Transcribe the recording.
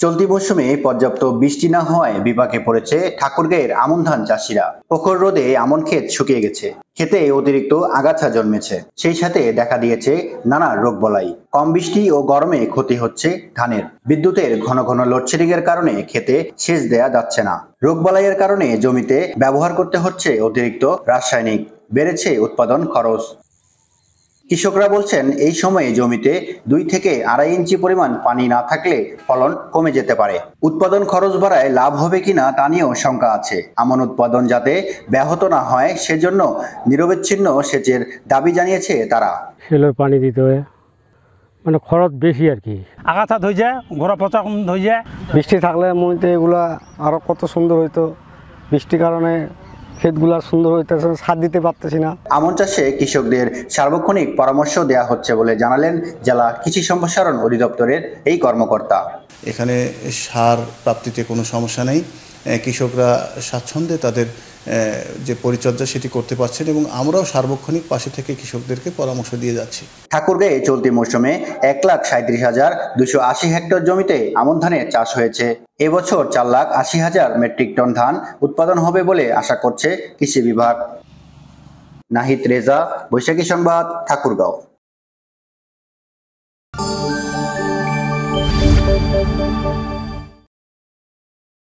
চলতি মৌসুমে পর্যাপ্ত বৃষ্টি না হওয়ায় বিপাকে পড়েছে ঠাকুরগাঁয়ের আমন ধান চাষিরা। প্রখর রোদে আমন ক্ষেত শুকিয়ে গেছে, ক্ষেতে অতিরিক্ত আগাছা জন্মেছে, সেই সাথে দেখা দিয়েছে নানা রোগবালাই। কম বৃষ্টি ও গরমে ক্ষতি হচ্ছে ধানের। বিদ্যুতের ঘন ঘন লোডশেডিং এর কারণে ক্ষেতে সেচ দেয়া যাচ্ছে না। রোগবালাইয়ের কারণে জমিতে ব্যবহার করতে হচ্ছে অতিরিক্ত রাসায়নিক, বেড়েছে উৎপাদন খরচ। কৃষকরা বলছেন এই সময়ে জমিতে 2 থেকে 2.5 ইঞ্চি পরিমাণ পানি না থাকলে ফলন কমে যেতে পারে। উৎপাদন খরচ বাড়ায় লাভ হবে কিনা তা নিয়েও শঙ্কা আছে। আমন উৎপাদন যাতে ব্যাহত না হয় সেজন্য নিরবচ্ছিন্ন সেচের দাবি জানিয়েছে তারা। সেলের পানি দিতে হয়, মানে খরচ বেশি আর কি। আগাছা ধরে যায়, ঘোরা পচা কম ধরে যায়। বৃষ্টি থাকলে মইতে এগুলা আরো কত সুন্দর হইতো। বৃষ্টির কারণে ক্ষেতগুলা সুন্দর হইতেছে, সার দিতে পারতেছি না। আমন চাষে কৃষকদের সার্বক্ষণিক পরামর্শ দেওয়া হচ্ছে বলে জানালেন জেলা কৃষি সম্প্রসারণ অধিদপ্তরের এই কর্মকর্তা। এখানে সার প্রাপ্তিতে কোনো সমস্যা নেই, কৃষকরা স্বাচ্ছন্দ্যে তাদের যে পরিচর্যা সেটি করতে পারছেন এবং আমরাও সার্বক্ষণিক পাশে থেকে কৃষকদেরকে পরামর্শ দিয়ে যাচ্ছি। ঠাকুরগাঁয়ে চলতি মৌসুমে 1,37,280 হেক্টর জমিতে আমন ধানের চাষ হয়েছে। এবছর 4,80,000 মেট্রিক টন ধান উৎপাদন হবে বলে আশা করছে কৃষি বিভাগ। নাহিদ রেজা, বৈশাখী সংবাদ, ঠাকুরগাঁও।